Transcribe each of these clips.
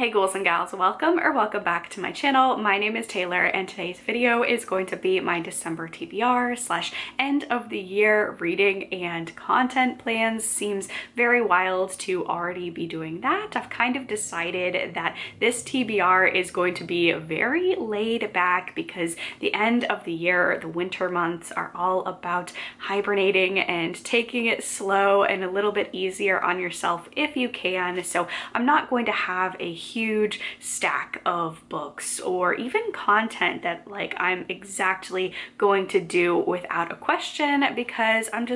Hey ghouls and gals, welcome back to my channel. My name is Taylor and today's video is going to be my December TBR slash end of the year reading and content plans. Seems very wild to already be doing that. I've kind of decided that this TBR is going to be very laid back because the end of the year, the winter months, are all about hibernating and taking it slow and a little bit easier on yourself if you can. So I'm not going to have a huge stack of books or even content that I'm exactly going to do without a question, because I'm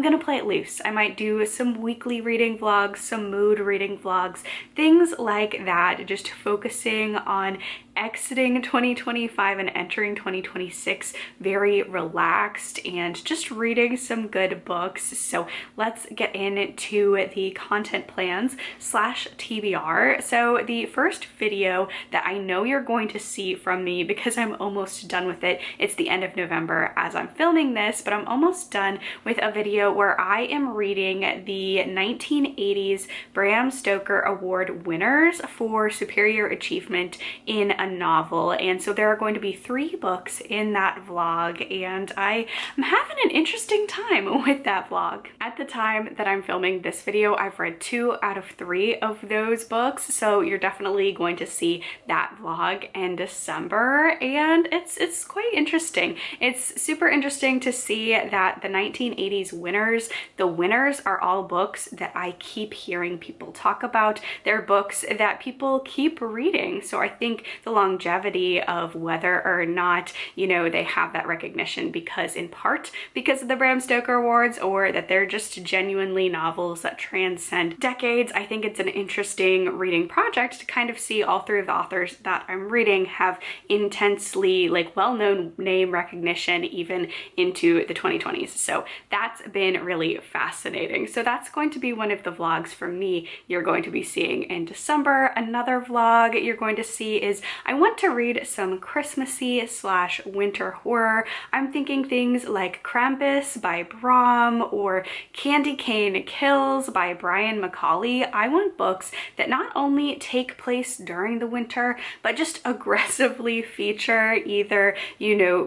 gonna play it loose. I might do some weekly reading vlogs, some mood reading vlogs, things like that, just focusing on exiting 2025 and entering 2026 very relaxed and just reading some good books. So let's get into the content plans slash TBR. So the first video that I know you're going to see from me, because I'm almost done with it, it's the end of November as I'm filming this, but I'm almost done with a video where I am reading the 1980s Bram Stoker Award winners for superior achievement in a novel. And so there are going to be 3 books in that vlog, and I'm having an interesting time with that vlog. At the time that I'm filming this video, I've read 2 out of 3 of those books, so you're definitely going to see that vlog in December, and it's quite interesting. It's super interesting to see that the 1980s winners, the winners are all books that I keep hearing people talk about. They're books that people keep reading, so I think the longevity of whether or not, they have that recognition in part because of the Bram Stoker Awards, or that they're just genuinely novels that transcend decades. I think it's an interesting reading project to kind of see all 3 of the authors that I'm reading have intensely well-known name recognition even into the 2020s. So that's been really fascinating. So that's going to be one of the vlogs for me you're going to be seeing in December. Another vlog you're going to see is I want to read some Christmassy slash winter horror. I'm thinking things like Krampus by Bram or Candy Cane Kills by Brian Macaulay. I want books that not only take place during the winter, but just aggressively feature either,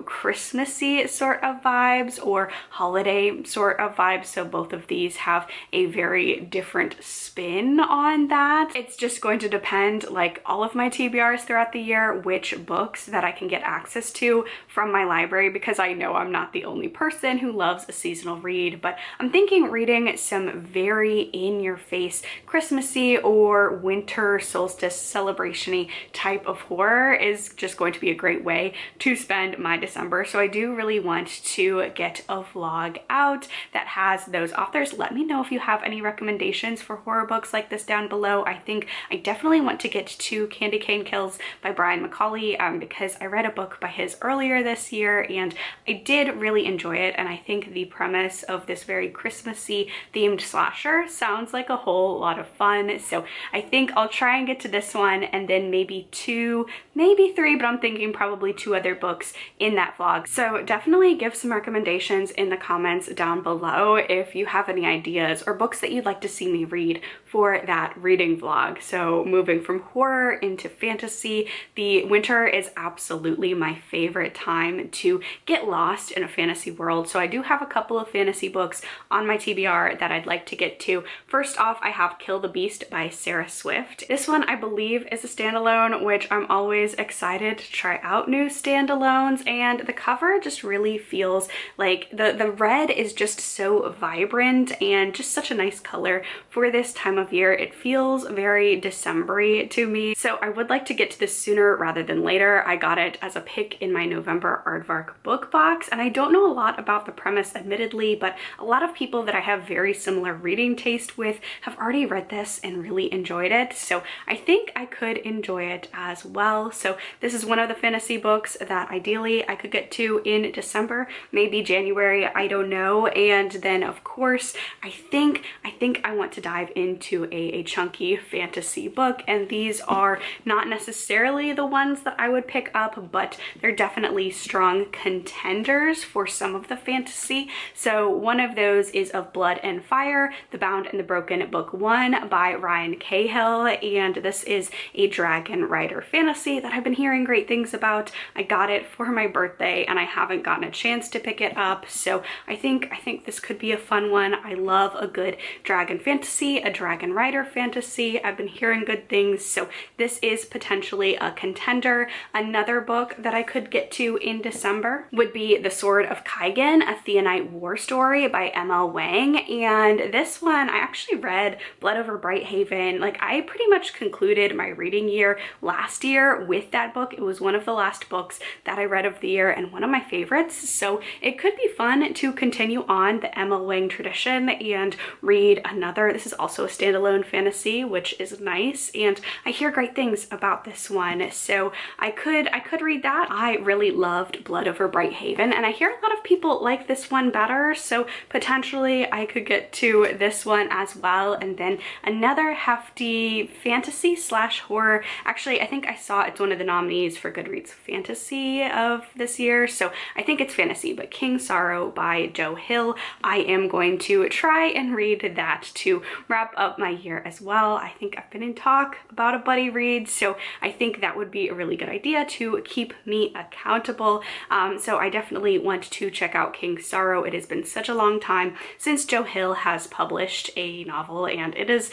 Christmassy sort of vibes or holiday sort of vibes. So both of these have a very different spin on that. It's just going to depend, like all of my TBRs throughout the year, which books that I can get access to from my library, because I know I'm not the only person who loves a seasonal read. But I'm thinking reading some very in-your-face Christmassy or winter solstice celebration-y type of horror is just going to be a great way to spend my December. So I do really want to get a vlog out that has those authors. Let me know if you have any recommendations for horror books like this down below. I think I definitely want to get to Candy Cane Kills by Brian Macaulay, because I read a book by his earlier this year and I did really enjoy it, and I think the premise of this very Christmassy themed slasher sounds like a whole lot of fun. So I think I'll try and get to this one, and then maybe 2, maybe 3, but I'm thinking probably 2 other books in that vlog. So definitely give some recommendations in the comments down below if you have any ideas or books that you'd like to see me read for that reading vlog. So moving from horror into fantasy, the winter is absolutely my favorite time to get lost in a fantasy world. So I do have a couple of fantasy books on my TBR that I'd like to get to. First off, I have Kill the Beast by Sarah Swift. This one I believe is a standalone, which I'm always excited to try out new standalones, and the cover just really feels like the red is just so vibrant and just such a nice color for this time of year. It feels very December-y to me, so I would like to get to this sooner rather than later. I got it as a pick in my November Aardvark book box, and I don't know a lot about the premise admittedly, but a lot of people that I have very similar reading taste with have already read this and really enjoyed it, so I think I could enjoy it as well. So this is one of the fantasy books that ideally I could get to in December, maybe January, I don't know. And then of course I think I want to dive into a chunky fantasy book, and these are not necessarily the ones that I would pick up, but they're definitely strong contenders for some of the fantasy. So one of those is Of Blood and Fire, The Bound and the Broken Book 1 by Ryan Cahill, and this is a dragon rider fantasy that I've been hearing great things about. I got it for my birthday and I haven't gotten a chance to pick it up, so I think this could be a fun one. I love a good dragon fantasy, a dragon rider fantasy. I've been hearing good things, so this is potentially a contender. Another book that I could get to in December would be The Sword of Kaigen, a Theonite war story by M.L. Wang. And this one, I actually read Blood Over Brighthaven. Like, I pretty much concluded my reading year last year with that book. It was one of the last books that I read of the year and one of my favorites. So it could be fun to continue on the M.L. Wang tradition and read another. This is also a standalone fantasy, which is nice. And I hear great things about this one. So I could read that. I really loved Blood Over Brighthaven, and I hear a lot of people like this one better, so potentially I could get to this one as well. And then another hefty fantasy slash horror. Actually, I think I saw it's one of the nominees for Goodreads fantasy of this year, so I think it's fantasy, but King Sorrow by Joe Hill. I am going to try and read that to wrap up my year as well. I think I've been in talk about a buddy read, so I think that would be a really good idea to keep me accountable. So I definitely want to check out King Sorrow. It has been such a long time since Joe Hill has published a novel, and it is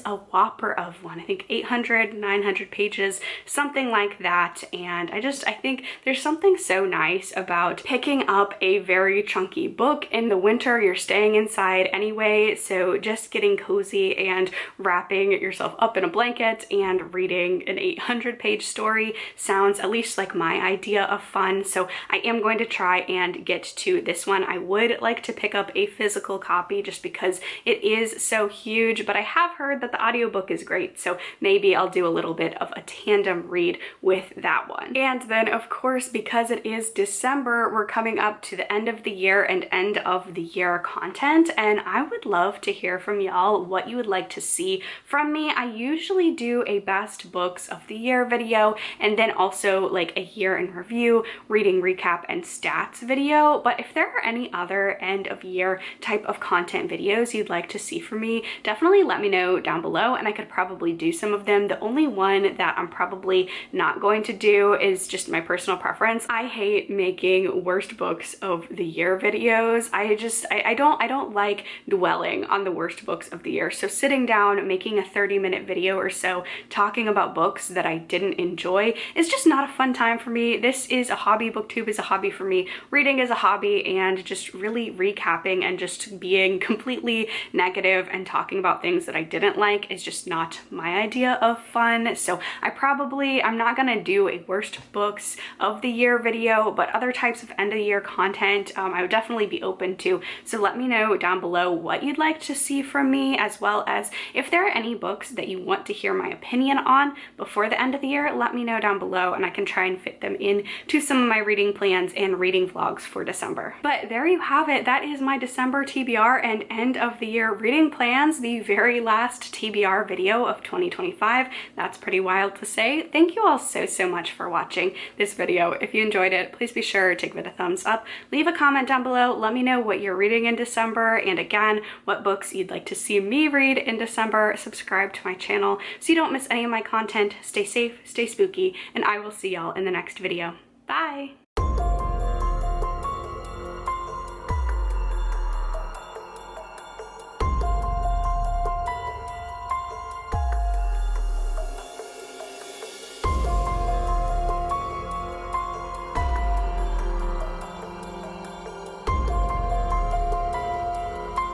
a whopper of one. I think 800, 900 pages, something like that. And I think there's something so nice about picking up a very chunky book in the winter. You're staying inside anyway, so just getting cozy and wrapping yourself up in a blanket and reading an 800-page story sounds at least like my idea of fun. So I am going to try and get to this one. I would like to pick up a physical copy just because it is so huge, but I have heard that the audiobook is great, so maybe I'll do a little bit of a tandem read with that one. And then of course, because it is December, we're coming up to the end of the year and end of the year content, and I would love to hear from y'all what you would like to see from me. I usually do a best books of the year video and then also like a year in review, reading recap, and stats video. But if there are any other end of year type of content videos you'd like to see from me, definitely let me know down below and I could probably do some of them. The only one that I'm probably not going to do is just my personal preference. I hate making worst books of the year videos. I don't like dwelling on the worst books of the year. So sitting down, making a 30-minute video or so talking about books that I didn't enjoy is just not a fun time for me. This is a hobby. BookTube is a hobby for me. Reading is a hobby, and just really recapping and just being completely negative and talking about things that I didn't like is just not my idea of fun. So I'm not gonna do a worst books of the year video, but other types of end of the year content I would definitely be open to. So let me know down below what you'd like to see from me, as well as if there are any books that you want to hear my opinion on before the end of the year. Let me know down below and I can try and fit them in to some of my reading plans and reading vlogs for December. But there you have it. That is my December TBR and end of the year reading plans, the very last TBR video of 2025. That's pretty wild to say. Thank you all so much for watching this video. If you enjoyed it, please be sure to give it a thumbs up. Leave a comment down below. Let me know what you're reading in December, and again, what books you'd like to see me read in December. Subscribe to my channel so you don't miss any of my content. Stay safe, stay spooky, and I will see y'all in the next video. Bye!